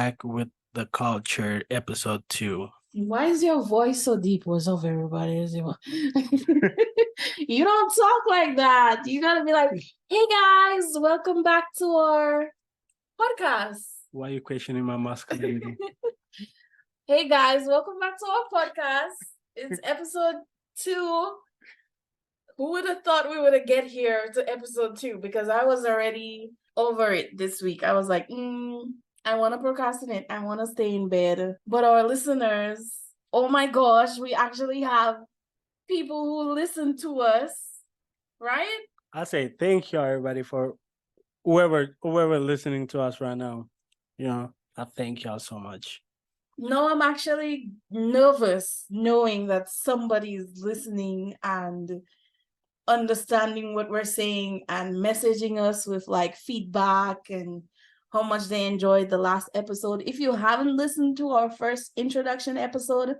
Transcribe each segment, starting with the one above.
back with the culture episode 2. Why is your voice so deep? What's up, everybody? You don't talk like that. You gotta be like, hey guys, welcome back to our podcast. Why are you questioning my masculinity? Hey guys, welcome back to our podcast. It's episode 2. Who would have thought we would have get here to episode 2? Because I was already over it this week. I was like, I want to procrastinate. I want to stay in bed. But our listeners, oh my gosh, we actually have people who listen to us, right? I say thank you everybody for whoever listening to us right now. I thank y'all so much. No, I'm actually nervous knowing that somebody's listening and understanding what we're saying and messaging us with like feedback and how much they enjoyed the last episode. If you haven't listened to our first introduction episode,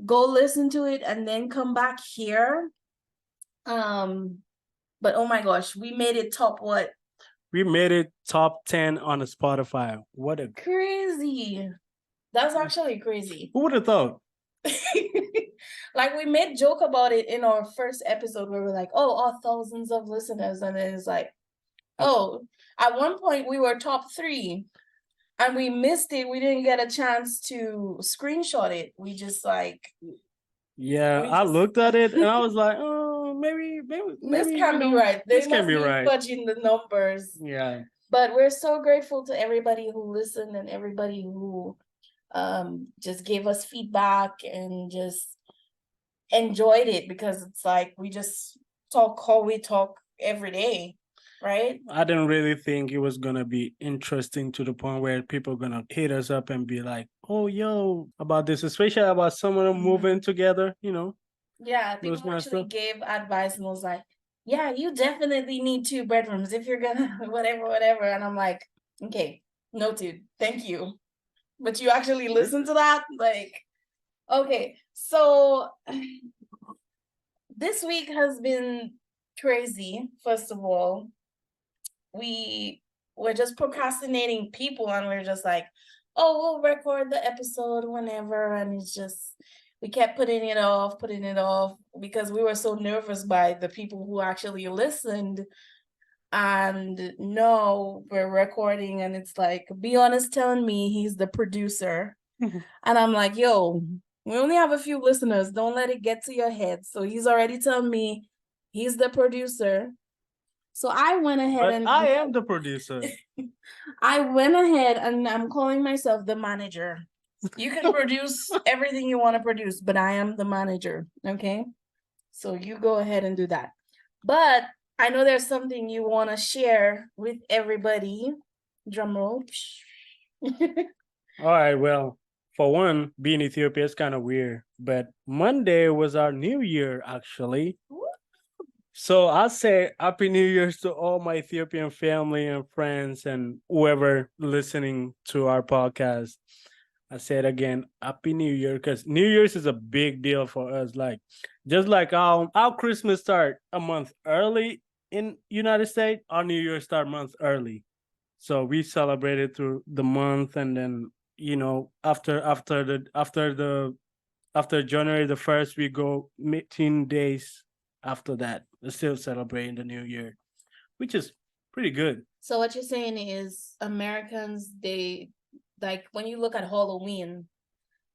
go listen to it and then come back here. But oh my gosh, we made it top what? We made it top 10 on the Spotify. What a crazy. That's actually crazy. Who would have thought? Like we made joke about it in our first episode where we're like, oh, thousands of listeners. And then it's like, oh, at one point we were top 3 and we missed it. We didn't get a chance to screenshot it. We just like... Yeah, I looked at it and I was like, oh, maybe this can't be right. This can't be right. Fudging the numbers. Yeah. But we're so grateful to everybody who listened and everybody who just gave us feedback and just enjoyed it, because it's like we just talk how we talk every day, right? I didn't really think it was gonna be interesting to the point where people are gonna hit us up and be like, oh yo, about this, especially about someone moving together, Yeah, people actually gave advice and was like, yeah, you definitely need 2 bedrooms if you're gonna whatever. And I'm like, okay, noted, thank you. But you actually listen to that? Like, okay, so this week has been crazy. First of all, we're just procrastinating people and we're just like, oh, we'll record the episode whenever. And it's just, we kept putting it off because we were so nervous by the people who actually listened. And no, we're recording and it's like, Be Honest telling me he's the producer. And I'm like, yo, we only have a few listeners. Don't let it get to your head. So he's already telling me he's the producer. So I went ahead I am the producer. I went ahead and I'm calling myself the manager. You can produce everything you want to produce, but I am the manager. Okay. So you go ahead and do that. But I know there's something you want to share with everybody. Drum roll. All right. Well, for one, being Ethiopia is kind of weird, but Monday was our New Year, actually. So I'll say Happy New Year's to all my Ethiopian family and friends and whoever listening to our podcast. I said again, Happy New Year, because New Year's is a big deal for us. Like, just like our Christmas start a month early in United States, our New Year start month early. So we celebrated through the month, and then after January the 1st, we go 18 days after that. We're still celebrating the New Year, which is pretty good. So what you're saying is Americans, they, like, when you look at Halloween,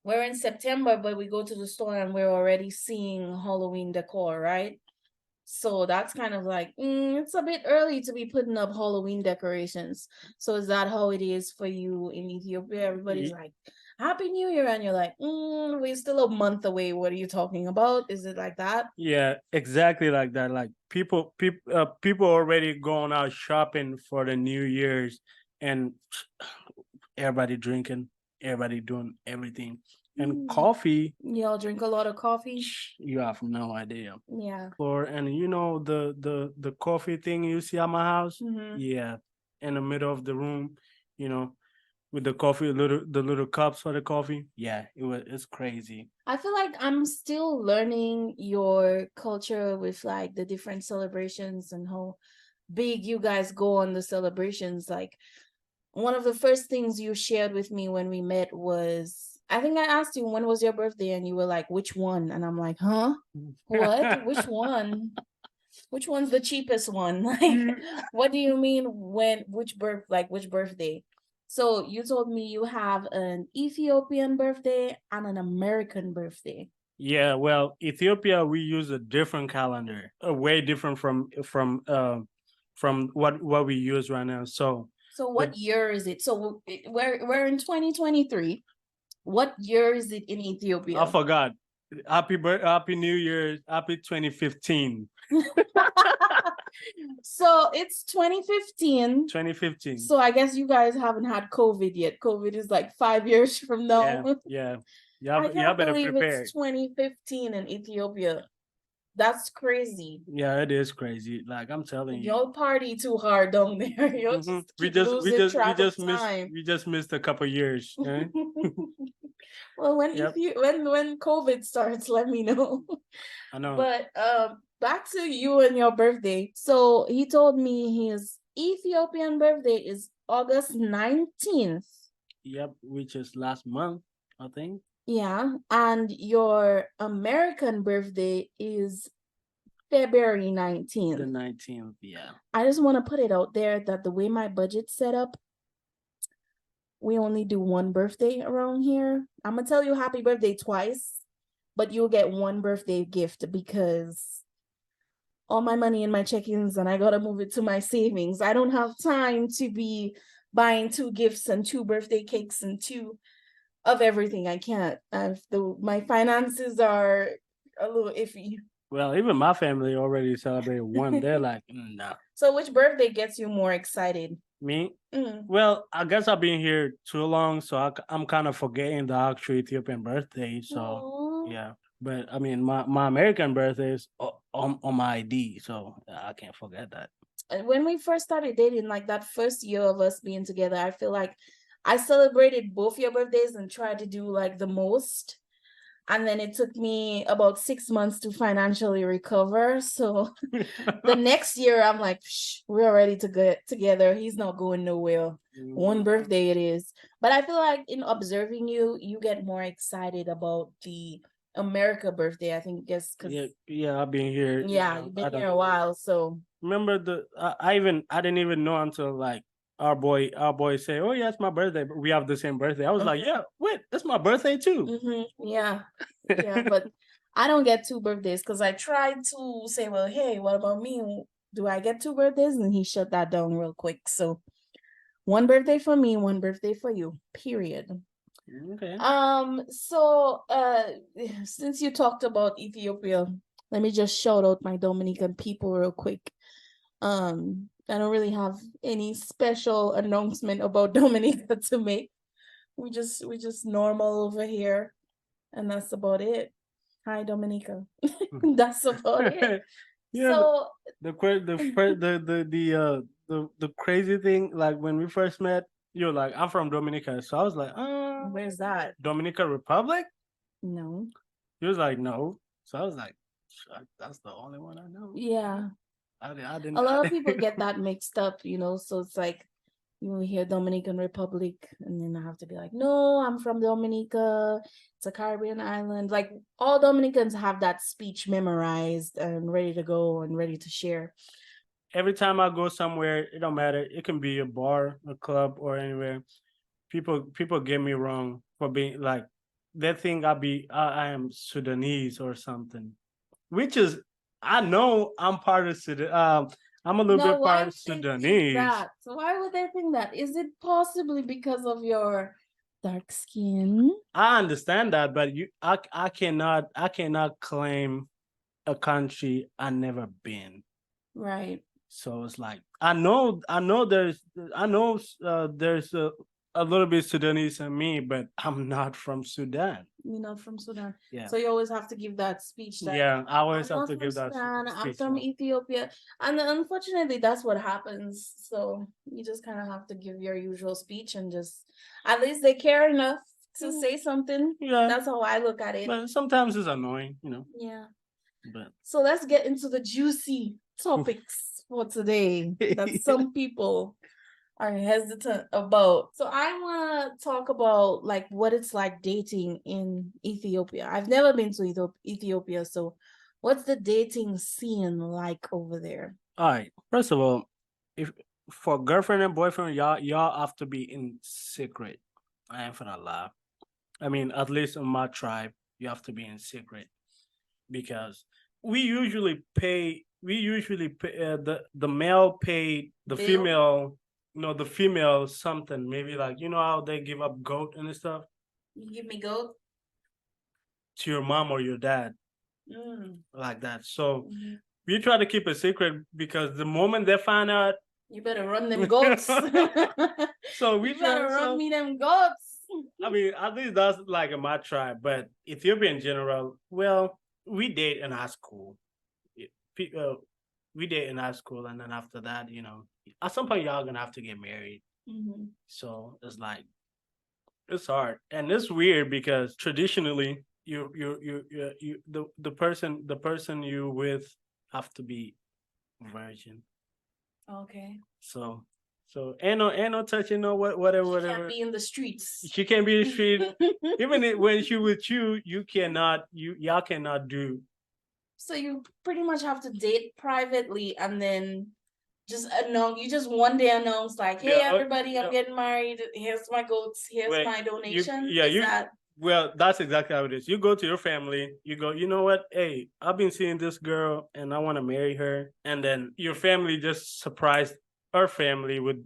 we're in September, but we go to the store and we're already seeing Halloween decor, right? So that's kind of like, it's a bit early to be putting up Halloween decorations. So is that how it is for you in Ethiopia? Everybody's like, Happy New Year. And you're like, we're still a month away. What are you talking about? Is it like that? Yeah, exactly like that. Like people already going out shopping for the New Year's, and everybody drinking, everybody doing everything. And coffee. Y'all drink a lot of coffee? You have no idea. Yeah. And the coffee thing you see at my house? Yeah. In the middle of the room, with the coffee, the little cups for the coffee. Yeah, it's crazy. I feel like I'm still learning your culture with like the different celebrations and how big you guys go on the celebrations. Like, one of the first things you shared with me when we met was, I think I asked you when was your birthday, and you were like, which one? And I'm like, huh? What? Which one? Which one's the cheapest one? Like, what do you mean which birthday? So you told me you have an Ethiopian birthday and an American birthday. Yeah, well, Ethiopia we use a different calendar, way different from what we use right now. So So what year is it? So we're in 2023. What year is it in Ethiopia? I forgot. Happy New Year, happy 2015. So it's 2015. 2015. So I guess you guys haven't had COVID yet. COVID is like 5 years from now. Yeah. I can't better believe prepare. it's 2015 in Ethiopia. That's crazy. Yeah, it is crazy. Like I'm telling you. Y'all party too hard down there. You'll just keep losing track of time. We just missed a couple years. Eh? Well, when COVID starts, let me know. I know. But back to you and your birthday. So he told me his Ethiopian birthday is August 19th. Yep, which is last month, I think. Yeah, and your American birthday is February 19th. The 19th, yeah. I just want to put it out there that the way my budget's set up, we only do one birthday around here. I'm gonna tell you happy birthday twice, but you'll get one birthday gift because all my money in my check-ins and I gotta move it to my savings. I don't have time to be buying 2 gifts and 2 birthday cakes and 2 of everything. I can't. My finances are a little iffy. Well, even my family already celebrated one. They're like, no. So which birthday gets you more excited? Me? Well, I guess I've been here too long, so I'm kind of forgetting the actual Ethiopian birthday. So yeah, but I mean, my American birthday is on my ID, so I can't forget that. When we first started dating, like that first year of us being together, I feel like I celebrated both your birthdays and tried to do like the most. And then it took me about 6 months to financially recover. So the next year, I'm like, we're ready to get together. He's not going nowhere. One birthday it is. But I feel like in observing you, you get more excited about the America birthday. I think because yeah, I've been here. Yeah, you've been here a while. So remember I didn't even know until like our boy say, oh yeah, it's my birthday, but we have the same birthday. I was like, yeah, wait, that's my birthday too. Yeah, but I don't get 2 birthdays because I tried to say, well, hey, what about me? Do I get 2 birthdays? And he shut that down real quick. So 1 birthday for me, 1 birthday for you, period. Okay. So since you talked about Ethiopia, let me just shout out my Dominican people real quick. I don't really have any special announcement about Dominica to make. We just normal over here, and that's about it. Hi, Dominica. That's about it. Yeah, so the crazy thing, like when we first met, you're like, I'm from Dominica, so I was like, where's that? Dominican Republic? No. He was like, no. So I was like, that's the only one I know. Yeah. I didn't. A lot of people get that mixed up, so it's like you hear Dominican Republic, and then I have to be like, no, I'm from Dominica. It's a Caribbean island. Like all Dominicans have that speech memorized and ready to go and ready to share. Every time I go somewhere, it don't matter. It can be a bar, a club, or anywhere. People get me wrong for being like, they think I am Sudanese or something, which is, I know I'm part of Sudan. I'm a little bit part Sudanese. So why would they think that? Is it possibly because of your dark skin? I understand that, but I cannot claim a country I never been. Right. So it's like I know there's a little bit Sudanese in me, but I'm not from Sudan. You're not from Sudan. Yeah. So you always have to give that speech. Yeah, I always have to give that speech. I'm from Ethiopia. And unfortunately, that's what happens. So you just kind of have to give your usual speech and just, at least they care enough to say something. Yeah. That's how I look at it. But sometimes it's annoying, Yeah. But so let's get into the juicy topics for today that some people are hesitant about. So I want to talk about like what it's like dating in Ethiopia. I've never been to Ethiopia, so what's the dating scene like over there? All right. First of all, if for girlfriend and boyfriend, y'all have to be in secret. I ain't gonna lie. I mean, at least in my tribe, you have to be in secret because we usually pay the male paid the Bill? female, the female something, maybe like how they give up goat and stuff You give me goat. to your mom or your dad, Mm. like that. So Mhm. we try to keep it secret because the moment they find out, You better run them goats. so we You better try. run So me them goats. I mean, at least that's like in my tribe, but Ethiopia in general, well, we date in high school. It- pe- uh, we date in high school, and then after that, at some point y'all gonna have to get married. Mhm. So it's like it's hard, and it's weird because traditionally, the person you with have to be virgin. Okay. So ain't no touching, no whatever She can't whatever. be in the streets. She can't be in the street. Even when she with you, y'all cannot do. So you pretty much have to date privately and then just announce. You just one day announce like, "Hey, Yeah, everybody, I'm getting married. Here's my goats. Here's wait, my donation." yeah, Is that well, that's exactly how it is. You go to your family, you go, you know what? Hey, I've been seeing this girl and I want to marry her. And then your family just surprised her family with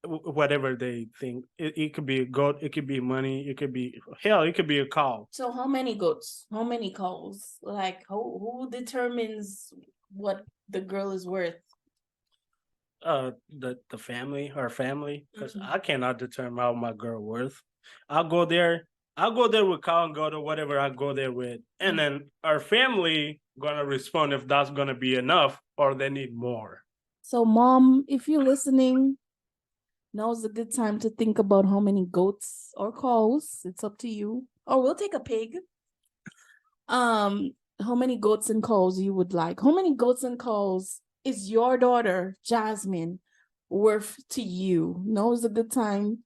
whatever they think. It could be a goat, it could be money, it could be, hell, it could be a cow. so? How many goats? How many cows? Like, who determines what the girl is worth? The family, her family, because Mhm. I cannot determine how my girl worth. I'll go there. I'll go there with cow and goat or whatever I go there with, and then our family gonna respond if that's gonna be enough or they need more. So, mom, if you're listening, now's a good time to think about how many goats or cows. It's up to you. Or we'll take a pig. Um, how many goats and cows you would like? How many goats and cows is your daughter, Jasmine, worth to you? Now's a good time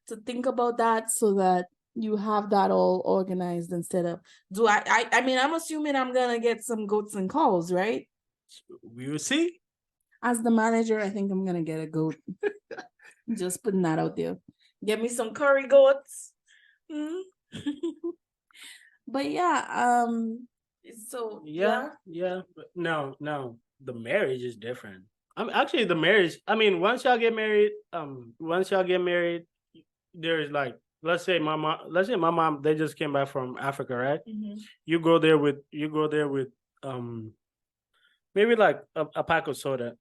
to think about that so that you have that all organized instead of I mean I'm assuming I'm gonna get some goats and cows, right? We will see. As the manager, I think I'm gonna get a goat. Just putting that out there. Get me some curry goats. Mm. But yeah, so Yeah, yeah. But no. The marriage is different. Actually the marriage. I mean, once y'all get married, there's like, let's say my mom, they just came back from Africa, right? Mhm. You go there with maybe like a pack of soda,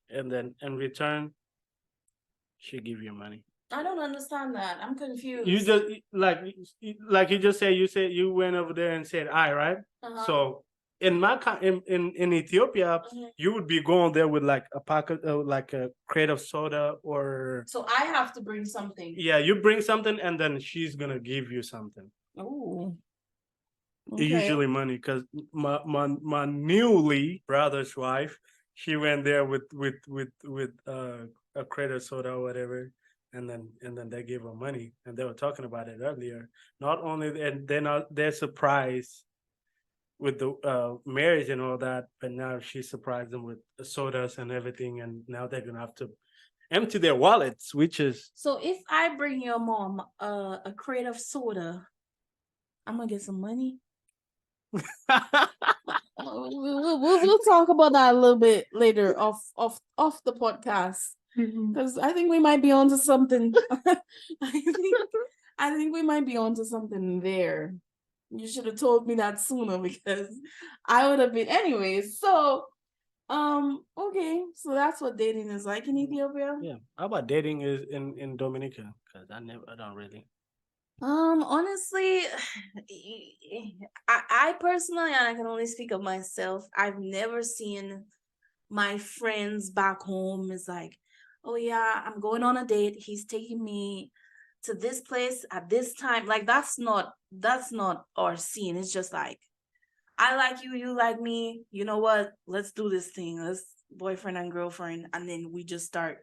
and then in return she give you money. I don't understand that. I'm You confused. just like you said you went over there and said I, right? Uh-huh. So in Ethiopia, Mhm. you would be going there with like a packet, like a crate of soda, or So I have to bring something. yeah, you bring something and then she's gonna give you something. Oh, okay. Usually money, because my newly brother's wife, she went there with a crate of soda or whatever, and then they gave her money, and they were talking about it earlier. Not only, and they're surprised with the marriage and all that, but now she surprised them with the sodas and everything, and now they're gonna have to empty their wallets, which is So if I bring your mom a crate of soda, I'm gonna get some money. We'll talk about that a little bit later off the podcast because I think we might be onto something. I think we might be onto something there. You should have told me that sooner because I would have been anyways. So okay, so that's what dating is like in Ethiopia. yeah. How about dating is in Dominica? Because I don't really. Honestly, I personally, and I can only speak of myself, I've never seen my friends back home is like, oh yeah, I'm going on a date. He's taking me to this place at this time. Like that's not our scene. It's just like I like you, you like me. You know what? Let's do this thing. Let's boyfriend and girlfriend, and then we just start.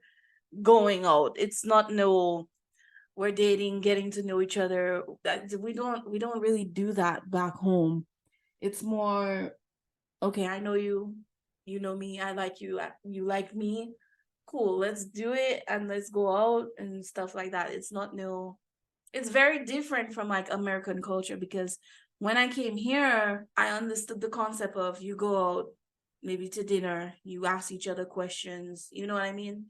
going out. It's not no we're dating, getting to know each other. We don't really do that back home. It's more okay, I know you, you know me, I like you, you like me. Cool, let's do it and let's go out and stuff like that. It's not no it's very different from like American culture because when I came here, I understood the concept of you go out maybe to dinner, you ask each other questions, you know what I mean?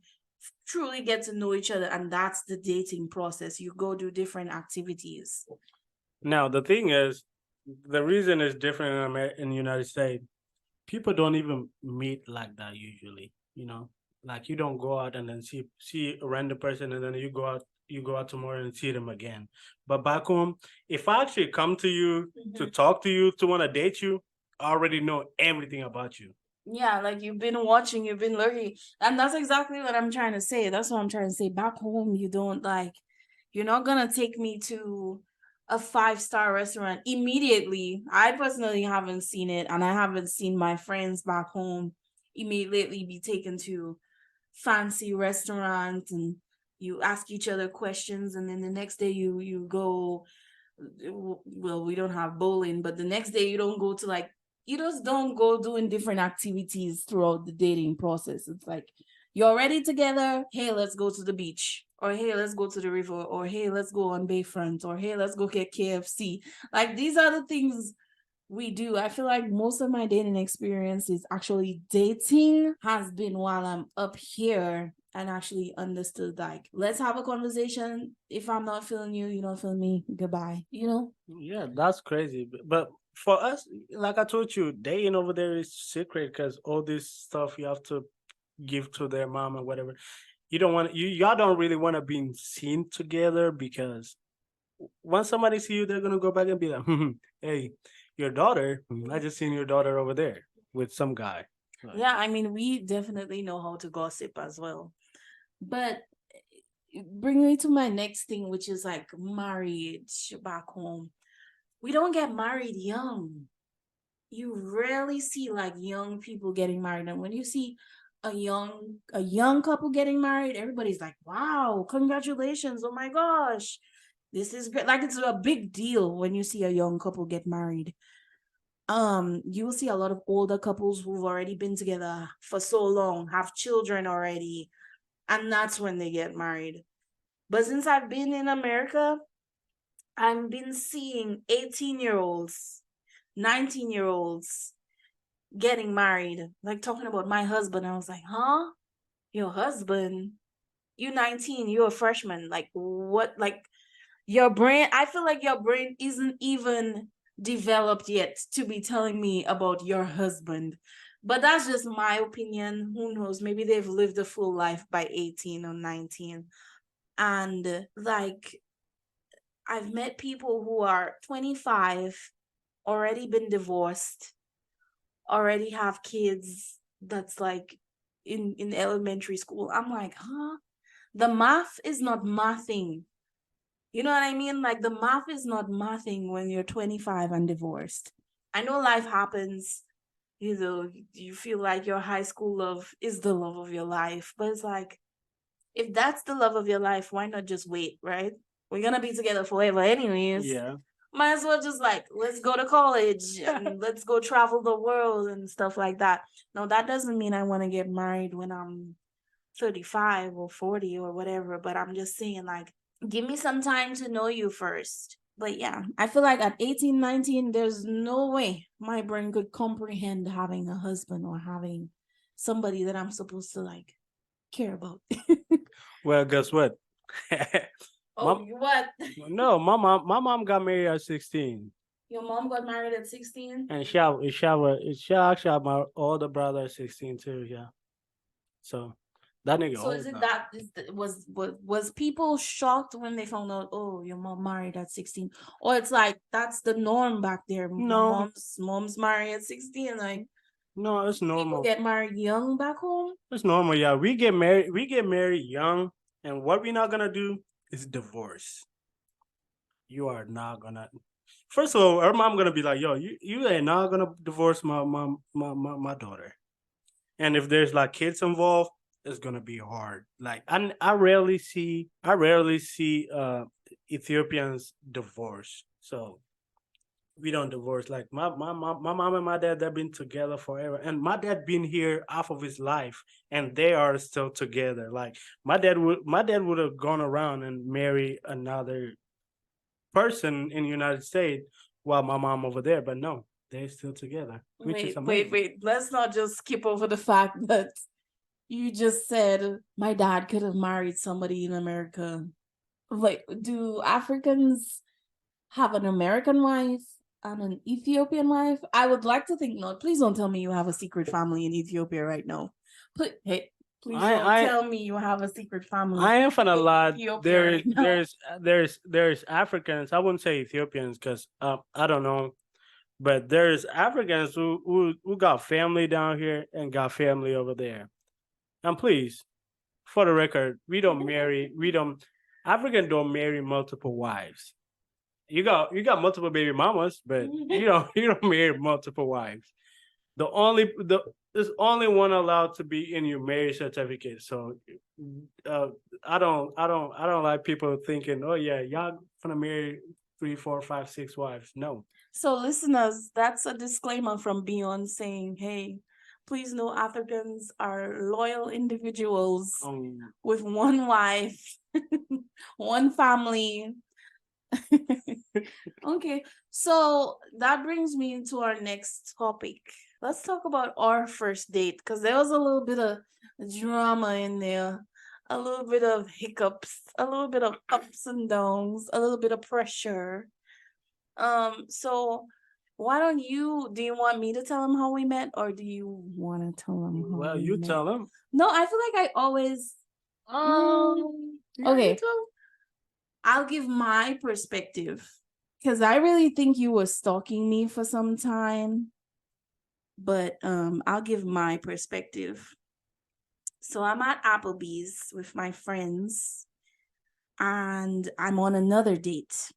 Truly get to know each other, and that's the dating process. You go do different activities. Now the thing is, the reason is different in the United States. People don't even meet like that usually. You know, like you don't go out and then see a random person and then you go out tomorrow and see them again. But back home, if I actually come to you to talk to you to want to date you, I already know everything about you. Yeah, like you've been watching, you've been lurking. And that's exactly what I'm trying to say. That's what I'm trying to say. Back home, you don't like, you're not gonna take me to a 5-star restaurant immediately. I personally haven't seen it, and I haven't seen my friends back home immediately be taken to fancy restaurants and you ask each other questions, and then the next day you go, well, we don't have bowling, but the next day you don't go to like, you just don't go doing different activities throughout the dating process. It's like you're already together. Hey, let's go to the beach. Or hey, let's go to the river. Or hey, let's go on Bayfront. Or hey, let's go get KFC. Like these are the things we do. I feel like most of my dating experience is actually dating has been while I'm up here and actually understood like, let's have a conversation. If I'm not feeling you, you don't feel me. Goodbye. You know? Yeah, that's crazy. But for us, like I told you, dating over there is secret because all this stuff you have to give to their mom or whatever. You don't want y'all don't really want to be seen together because once somebody see you, they're gonna go back and be like, "Hey, your daughter. I just seen your daughter over there with some guy." Like, Yeah, I mean, we definitely know how to gossip as well. But bring me to my next thing, which is like marriage back home. We don't get married young. You rarely see like young people getting married. And when you see a young couple getting married, everybody's like, wow, congratulations. Oh my gosh. This is great. Like it's a big deal when you see a young couple get married. You will see a lot of older couples who've already been together for so long, have children already, and that's when they get married. But since I've been in America, I've been seeing 18-year-olds, 19-year-olds getting married. Like talking about my husband. I was like, huh? Your husband? You 19, you're a freshman. Like what? Like your brain, I feel like your brain isn't even developed yet to be telling me about your husband. But that's just my opinion. Who knows? Maybe they've lived a full life by 18 or 19. And like, I've met people who are 25, already been divorced, already have kids that's like in elementary school. I'm like, huh? The math is not mathing. You know what I mean? Like the math is not mathing when you're 25 and divorced. I know life happens, you know, you feel like your high school love is the love of your life, but it's like, if that's the love of your life, why not just wait, right? We're gonna be together forever anyways. yeah, Might as well just like, let's go to college and let's go travel the world and stuff like that. No, that doesn't mean I want to get married when I'm 35 or 40 or whatever, but I'm just saying like, give me some time to know you first. But yeah, I feel like at 18, 19, there's no way my brain could comprehend having a husband or having somebody that I'm supposed to like care about. well, guess what? Oh, Mom, you what? no, my mom got married at 16, Your mom got married at 16? and she actually had my older brother at 16 too. Yeah, so that nigga So is old it now. that was people shocked when they found out, oh, your mom married at 16? Or it's like that's the norm back there. No, Mom's married at 16. Like no, it's people normal. get married young back home. It's normal. Yeah, we get married. We get married young, and what we're not gonna do is divorce. You are not gonna. First of all, her mom gonna be like, "Yo, you ain't not gonna divorce my daughter." And if there's like kids involved, it's gonna be hard. Like I rarely see Ethiopians divorce. So we don't divorce. Like my mom and my dad, they've been together forever, and my dad been here half of his life, and they are still together. Like my dad would have gone around and marry another person in the United States while my mom over there, but no, they're still together, which is amazing. Wait. Let's not just skip over the fact that you just said my dad could have married somebody in America. Like, do Africans have an American wife and an Ethiopian wife? I would like to think not. Please don't tell me you have a secret family in Ethiopia right now. Please don't I tell me you have a secret family I am from a in lot. Ethiopia There is right now. there's Africans. I wouldn't say Ethiopians because I don't know, but there's Africans who got family down here and got family over there. And please, for the record, we don't African don't marry multiple wives. You got multiple baby mamas, but you don't marry multiple wives. There's only one allowed to be in your marriage certificate. So uh, I don't like people thinking, oh yeah, y'all gonna marry 3, 4, 5, 6 wives. No. So, listeners, that's a disclaimer from Beyond saying, hey, please know Africans are loyal individuals with one wife, one family. Okay, so that brings me into our next topic. Let's talk about our first date because there was a little bit of drama in there, a little bit of hiccups, a little bit of ups and downs, a little bit of pressure. So why don't do you want me to tell him how we met or do you want to tell him how Well, we you met? tell them. No, I feel like I always Yeah, okay. you tell I'll give my perspective because I really think you were stalking me for some time, but I'll give my perspective. So I'm at Applebee's with my friends and I'm on another date.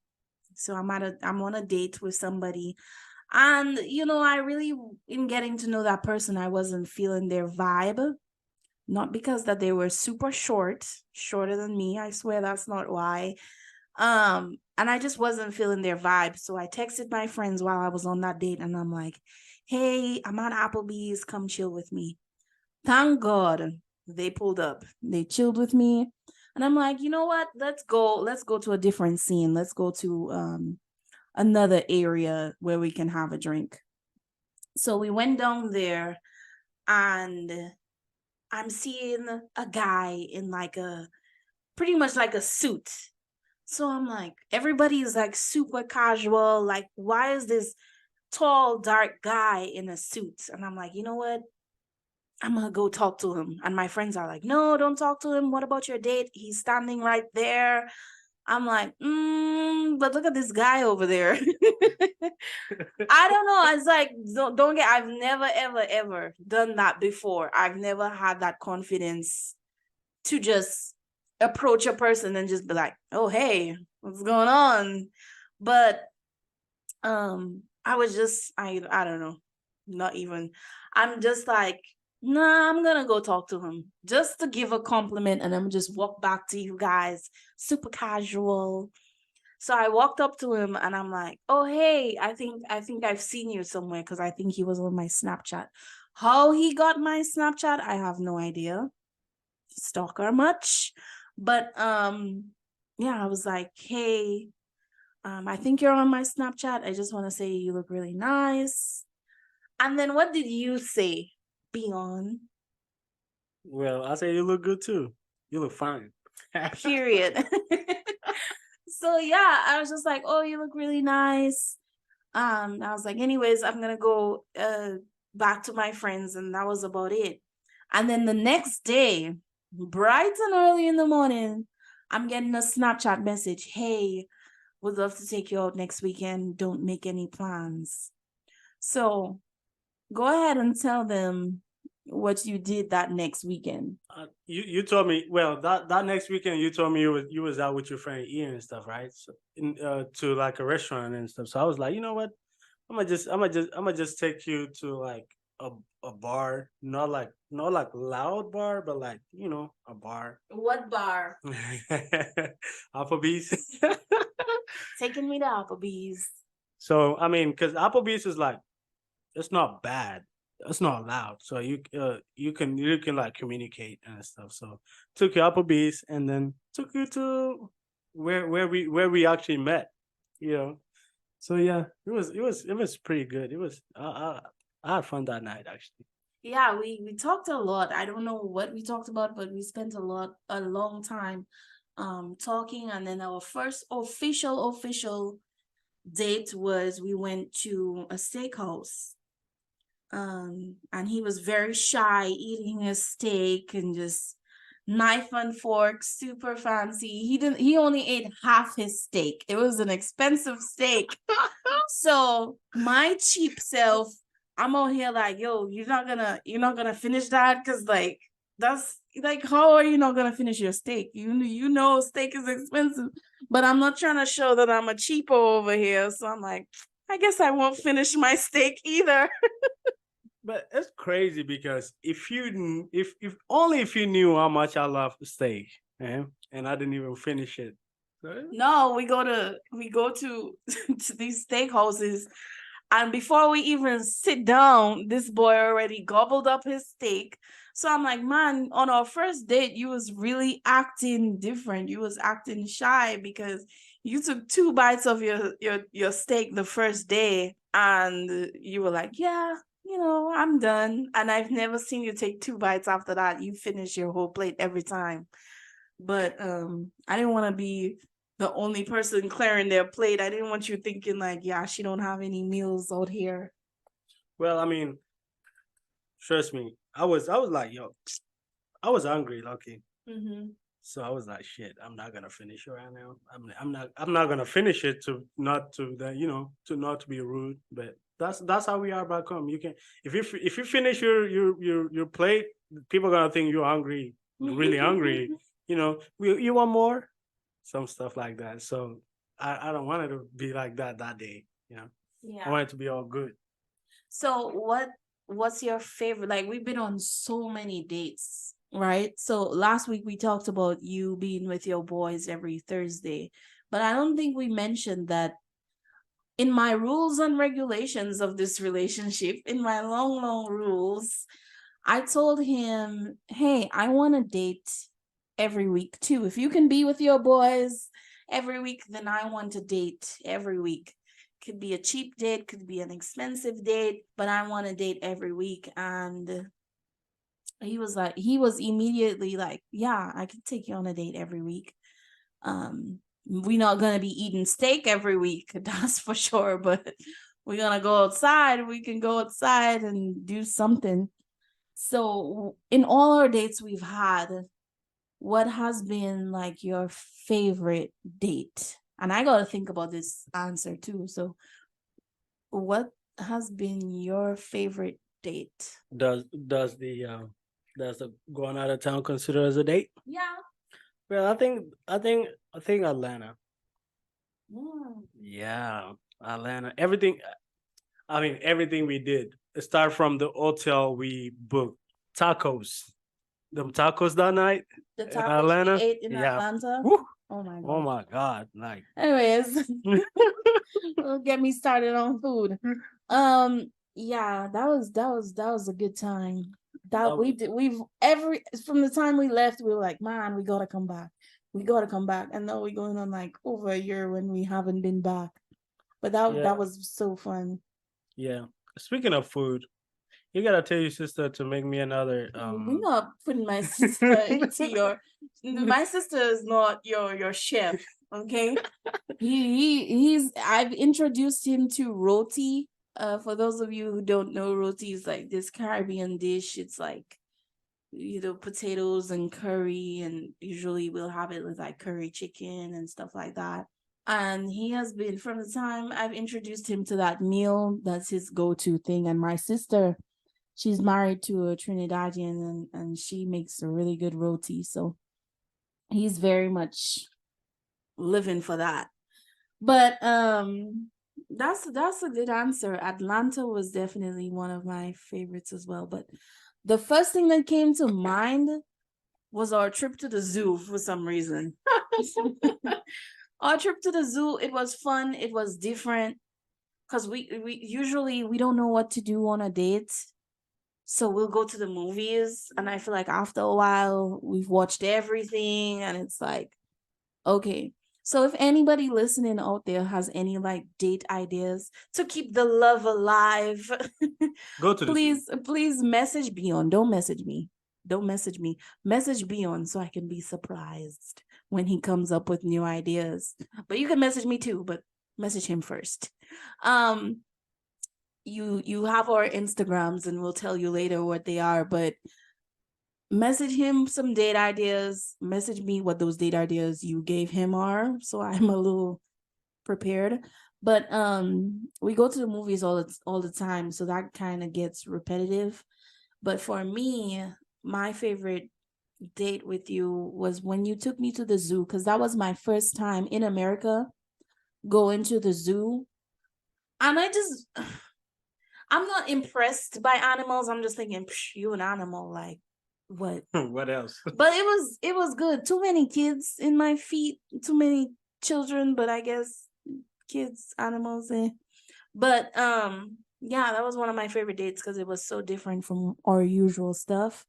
So I'm on a date with somebody. And I really in getting to know that person, I wasn't feeling their vibe. Not because that they were super shorter than me. I swear that's not why. And I just wasn't feeling their vibe. So I texted my friends while I was on that date and I'm like, hey, I'm at Applebee's, come chill with me. Thank God they pulled up. They chilled with me. And I'm like, you know what? Let's go to a different scene. Let's go to another area where we can have a drink. So we went down there and I'm seeing a guy in like pretty much like a suit. So I'm like, everybody is like super casual. Like, why is this tall, dark guy in a suit? And I'm like, you know what? I'm gonna go talk to him. And my friends are like, no, don't talk to him. What about your date? He's standing right there. I'm like, but look at this guy over there. I don't know. It's like, don't get, I've never, ever, ever done that before. I've never had that confidence to just approach a person and just be like, oh, hey, what's going on? But I was just, I don't know, not even, I'm just like, nah, I'm gonna go talk to him just to give a compliment and I'm just walk back to you guys, super casual. So I walked up to him and I'm like, oh, hey, I think I've seen you somewhere because I think he was on my Snapchat. How he got my Snapchat, I have no idea. Stalker much. But yeah, I was like, hey, I think you're on my Snapchat. I just want to say you look really nice. And then what did you say, Beyond? Well, I say you look good too. You look fine. Period. So yeah, I was just like, oh, you look really nice. I was like, anyways, I'm gonna go back to my friends, and that was about it. And then the next day, bright and early in the morning, I'm getting a Snapchat message. Hey, would love to take you out next weekend. Don't make any plans. So go ahead and tell them what you did that next weekend. You told me, well, that next weekend you told me you was out with your friend Ian and stuff, right? So to like a restaurant and stuff. So I was like, you know what? I'm gonna just take you to like a bar, not like loud bar, but like a bar. What bar? Applebee's. Taking me to Applebee's. So I mean, because Applebee's is like it's not bad. It's not loud, so you can like communicate and stuff. So took you Applebee's and then took you to where we actually met. You know. So yeah, it was pretty good. It was I had fun that night actually. Yeah, we talked a lot. I don't know what we talked about, but we spent a long time talking. And then our first official date was we went to a steakhouse. And he was very shy eating a steak and just knife and fork, super fancy. He only ate half his steak. It was an expensive steak. So my cheap self, I'm out here like, yo, you're not gonna finish that, because like that's like, how are you not gonna finish your steak? You know steak is expensive, but I'm not trying to show that I'm a cheapo over here. So I'm like, I guess I won't finish my steak either. But it's crazy because if only if you knew how much I love steak, and I didn't even finish it. So, No, we go to to these steakhouses, and before we even sit down, this boy already gobbled up his steak. So I'm like, man, on our first date, you was really acting different. You was acting shy because you took 2 bites of your steak the first day, and you were like, yeah, I'm done. And I've never seen you take 2 bites after that. You finish your whole plate every time. But I didn't want to be the only person clearing their plate. I didn't want you thinking like, yeah, she don't have any meals out here. well, I mean, trust me, I was like, yo, I was hungry, lucky. Mm-hmm. So I was like, shit, I'm not gonna finish it right now. I'm not gonna finish it to not to be rude, but that's how we are back home. You can if you finish your plate, people are gonna think you're hungry, really hungry. You want more, some stuff like that. So I don't want it to be like that day. I Yeah. want it to be all good. So what's your favorite? Like, we've been on so many dates, right? So last week we talked about you being with your boys every Thursday, but I don't think we mentioned that in my rules and regulations of this relationship, in my long rules, I told him, hey, I want to date every week too. If you can be with your boys every week, then I want to date every week. Could be a cheap date, could be an expensive date, but I want to date every week. And he was immediately like, yeah, I could take you on a date every week. We're not gonna be eating steak every week, that's for sure, but we're gonna go outside. We can go outside and do something. So in all our dates we've had, what has been like your favorite date? And I gotta think about this answer too. So what has been your favorite date? Does the going out of town consider as a date? Yeah. Well, I think Atlanta. Mm. Yeah, Atlanta. Everything we did. Start from the hotel we booked. Tacos. Them tacos that night The in tacos we Atlanta. ate in Yeah. Atlanta. Woo. Oh my Oh god. my God. Like Anyways, don't get me started on food. Yeah, that was a good time. That we that, did we've every from the time we left, we were like, man, we gotta come back. We gotta come back. And now we're going on like over a year when we haven't been back. But that yeah. was so fun. Yeah. Speaking of food, you gotta tell your sister to make me another We're not putting my sister into your my sister is not your chef, okay? He's I've introduced him to roti. For those of you who don't know, roti is like this Caribbean dish. It's like potatoes and curry, and usually we'll have it with like curry chicken and stuff like that. And he has been, from the time I've introduced him to that meal, that's his go-to thing. And my sister, she's married to a Trinidadian, and she makes a really good roti. So he's very much living for that. But That's a good answer. Atlanta was definitely one of my favorites as well. But the first thing that came to mind was our trip to the zoo for some reason. Our trip to the zoo, it was fun, it was different. Because we usually we don't know what to do on a date. So we'll go to the movies, and I feel like after a while we've watched everything, and it's like, okay. So if anybody listening out there has any like date ideas to keep the love alive, Go to the zoo. please message Beyond. Don't message me. Don't message me. Message Beyond so I can be surprised when he comes up with new ideas. But you can message me too, but message him first. Um, you have our Instagrams, and we'll tell you later what they are, but message him some date ideas, message me what those date ideas you gave him are, so I'm a little prepared. But we go to the movies all the time, so that kind of gets repetitive. But for me, my favorite date with you was when you took me to the zoo, because that was my first time in America going to the zoo. And I'm not impressed by animals. I'm just thinking, you an animal, like what? What else? But it was good. Too many kids in my feet, too many children, but I guess kids, animals, eh. But yeah, that was one of my favorite dates because it was so different from our usual stuff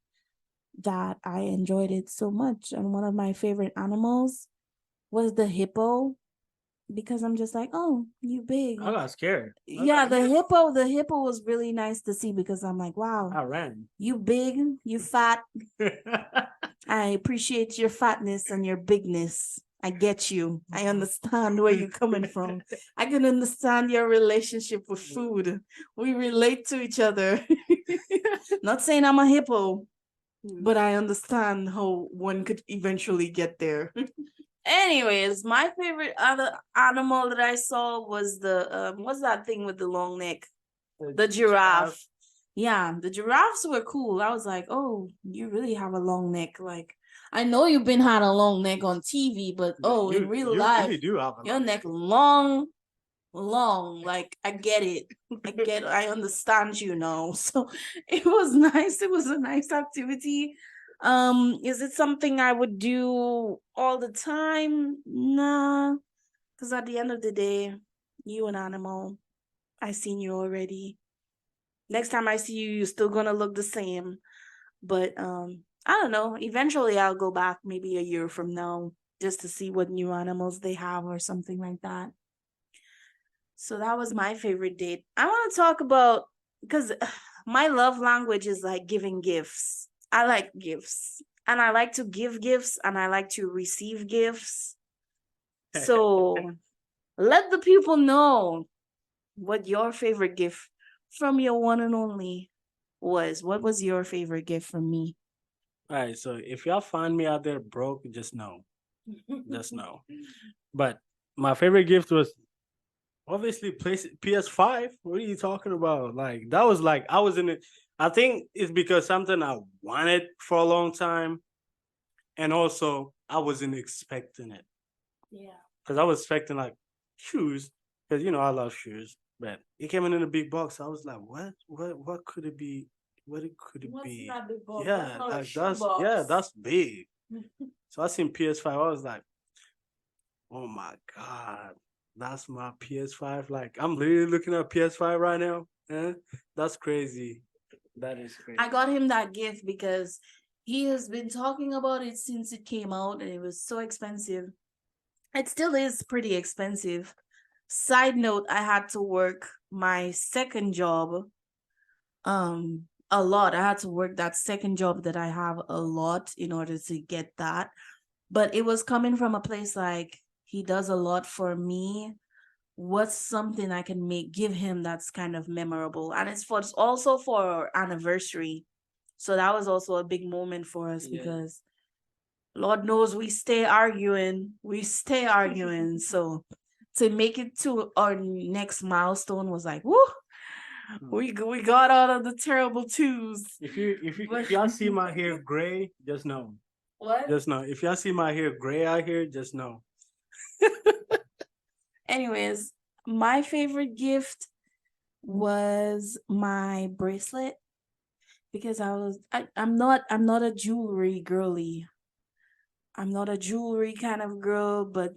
that I enjoyed it so much. And one of my favorite animals was the hippo, because I'm just like, oh, you big. I got scared. Yeah, the hippo was really nice to see, because I'm like, wow, I ran. you big, you fat. I appreciate your fatness and your bigness. I get you. I understand where you're coming from. I can understand your relationship with food. We relate to each other. Not saying I'm a hippo, but I understand how one could eventually get there. Anyways, my favorite other animal that I saw was the what's that thing with the long neck? The giraffe. Yeah, the giraffes were cool. I was like, oh, you really have a long neck. Like, I know you've been had a long neck on TV, but oh, in real you life, really do have a your long neck long, long. Like, I get it. I understand you now. So it was nice. It was a nice activity. Is it something I would do all the time? Nah, because at the end of the day, you an animal. I seen you already. Next time I see you, you're still gonna look the same. But I don't know. Eventually I'll go back maybe a year from now just to see what new animals they have or something like that. So that was my favorite date. I want to talk about, because my love language is like giving gifts. I like gifts. And I like to give gifts, and I like to receive gifts. So let the people know what your favorite gift from your one and only was. What was your favorite gift from me? All right, so if y'all find me out there broke, just know. Just know. But my favorite gift was obviously PS5. What are you talking about? Like that was like I was in it. I think it's because something I wanted for a long time, and also I wasn't expecting it. Yeah. Because I was expecting like shoes, because I love shoes, but it came in a big box. I was like, what could it be? What could it What's be? that big box? Yeah, That's not a like shoe box. that's big. So I seen PS5. I was like, oh my god, that's my PS5. Like I'm literally looking at PS5 right now. That's crazy. That is crazy. I got him that gift because he has been talking about it since it came out, and it was so expensive. It still is pretty expensive. Side note, I had to work my second job a lot. I had to work that second job that I have a lot in order to get that. But it was coming from a place like, he does a lot for me. What's something I can give him that's kind of memorable? And it's also for our anniversary. So that was also a big moment for us, because Lord knows we stay arguing. We stay arguing. So to make it to our next milestone was like, woo, we got out of the terrible twos. If y'all see my hair gray, just know. What? Just know. If y'all see my hair gray out here, just know. Anyways, My favorite gift was my bracelet because I'm not a jewelry girly. I'm not a jewelry kind of girl, but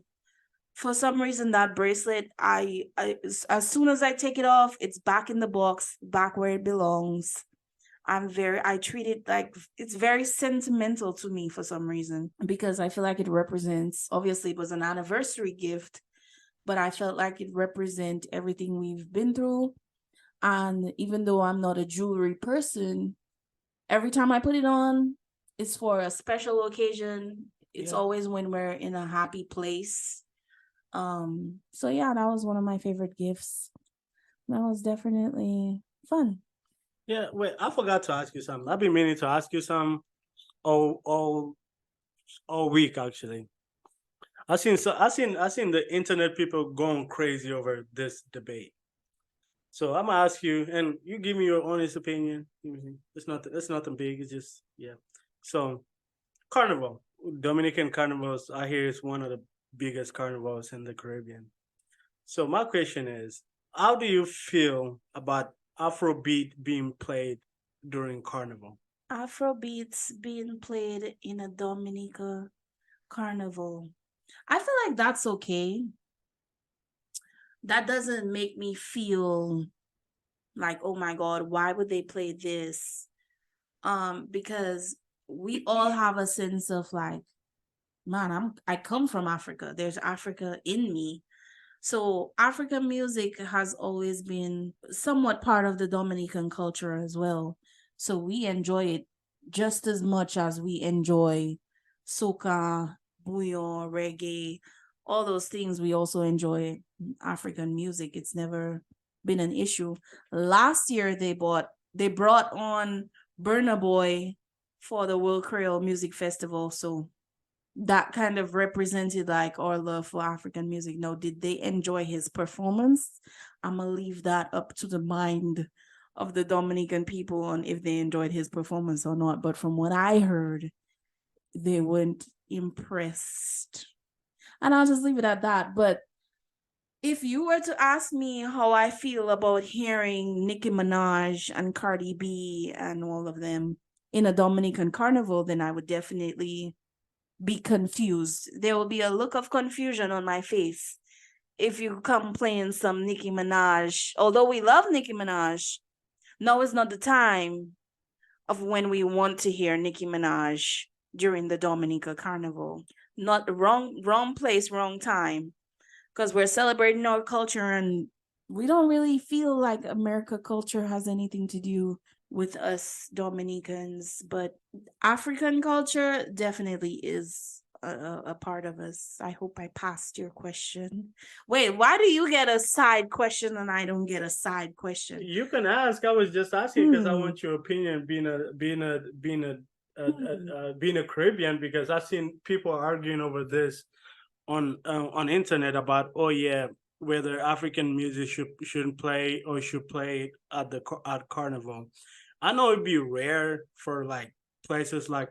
for some reason that bracelet, as soon as I take it off, it's back in the box, back where it belongs. I treat it like it's very sentimental to me for some reason because I feel like it represents, obviously it was an anniversary gift, but I felt like it represent everything we've been through. And even though I'm not a jewelry person, every time I put it on, it's for a special occasion. It's Yeah. always when we're in a happy place. So yeah, that was one of my favorite gifts. That was definitely fun. Yeah, wait, I forgot to ask you something. I've been meaning to ask you some all all all week actually. I seen the internet people going crazy over this debate. So I'm gonna ask you, and you give me your honest opinion. It's nothing big. It's just yeah. So Carnival, Dominican carnivals, I hear is one of the biggest carnivals in the Caribbean. So my question is, how do you feel about Afrobeat being played during Carnival? Afrobeats being played in a Dominica carnival. I feel like that's okay. That doesn't make me feel like, oh my God, why would they play this? Because we all have a sense of like, man, I come from Africa. There's Africa in me. So African music has always been somewhat part of the Dominican culture as well. So we enjoy it just as much as we enjoy soca, bouillon, reggae, all those things. We also enjoy African music. It's never been an issue. Last year they brought on Burna Boy for the World Creole Music Festival. So that kind of represented like our love for African music. No, did they enjoy his performance? I'm gonna leave that up to the mind of the Dominican people on if they enjoyed his performance or not. But from what I heard, they weren't impressed. And I'll just leave it at that. But if you were to ask me how I feel about hearing Nicki Minaj and Cardi B and all of them in a Dominican carnival, then I would definitely be confused. There will be a look of confusion on my face if you come playing some Nicki Minaj. Although we love Nicki Minaj, now is not the time of when we want to hear Nicki Minaj during the Dominica Carnival. Not wrong place, wrong time. Because we're celebrating our culture and we don't really feel like America culture has anything to do with us Dominicans, but African culture definitely is a part of us. I hope I passed your question. Wait, why do you get a side question and I don't get a side question? You can ask. I was just asking because I want your opinion, being a Caribbean, because I've seen people arguing over this on internet about, oh yeah, whether African music shouldn't play or should play at at Carnival. I know it'd be rare for like places like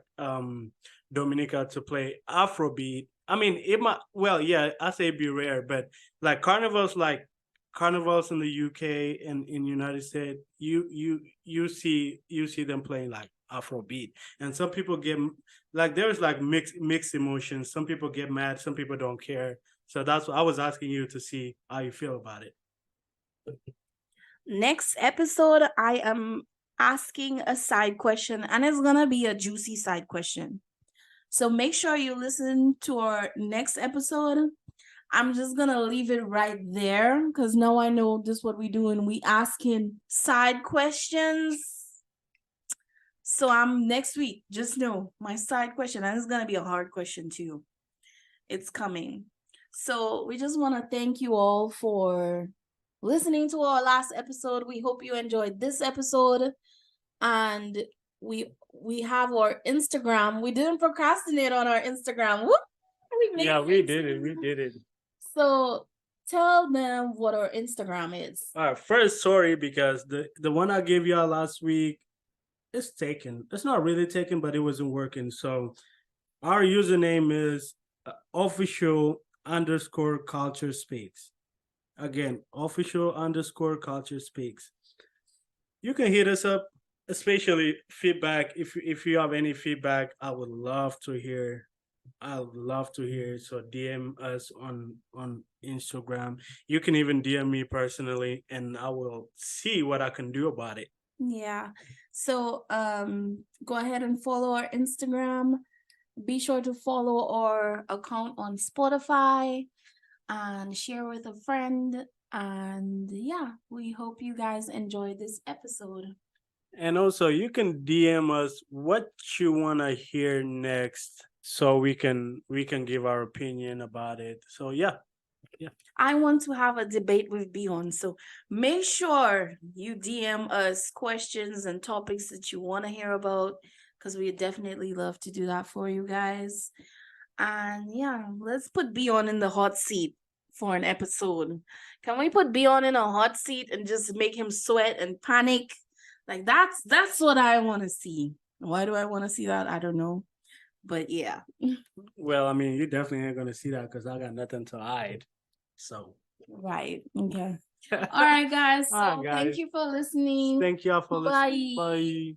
Dominica to play Afrobeat. I mean, it might, well, yeah, I say it'd be rare, but like carnivals in the UK and in United States, you see them playing like Afrobeat, and some people get like there's like mixed emotions. Some people get mad, some people don't care. So that's what I was asking you to see how you feel about it. Next episode, I am asking a side question, and it's gonna be a juicy side question. So make sure you listen to our next episode. I'm just gonna leave it right there because now I know this is what we do and we asking side questions. So I'm next week. Just know my side question, and it's gonna be a hard question too. It's coming. So we just want to thank you all for listening to our last episode. We hope you enjoyed this episode, and we have our Instagram. We didn't procrastinate on our Instagram. Woo! Yeah, we did it. We did it. So tell them what our Instagram is. All right. First, sorry because the one I gave y'all last week is taken. It's not really taken, but it wasn't working. So our username is official underscore culture speaks. Again, official_culture speaks. You can hit us up, especially feedback. If you have any feedback, I would love to hear. I would love to hear. So DM us on Instagram. You can even DM me personally, and I will see what I can do about it. Yeah. So go ahead and follow our Instagram. Be sure to follow our account on Spotify and share with a friend. And yeah, we hope you guys enjoyed this episode. And also, you can DM us what you want to hear next, so we can give our opinion about it. So yeah, I want to have a debate with Beyond. So make sure you DM us questions and topics that you want to hear about, because we definitely love to do that for you guys. And yeah, let's put Beyond in the hot seat for an episode. Can we put Beyond in a hot seat and just make him sweat and panic? Like that's what I want to see. Why do I want to see that? I don't know. But yeah. well, I mean, you definitely ain't gonna see that because I got nothing to hide. So Right. Okay. All right, guys. All right, So guys. thank you for listening. Thank y'all for listening. Bye. Bye.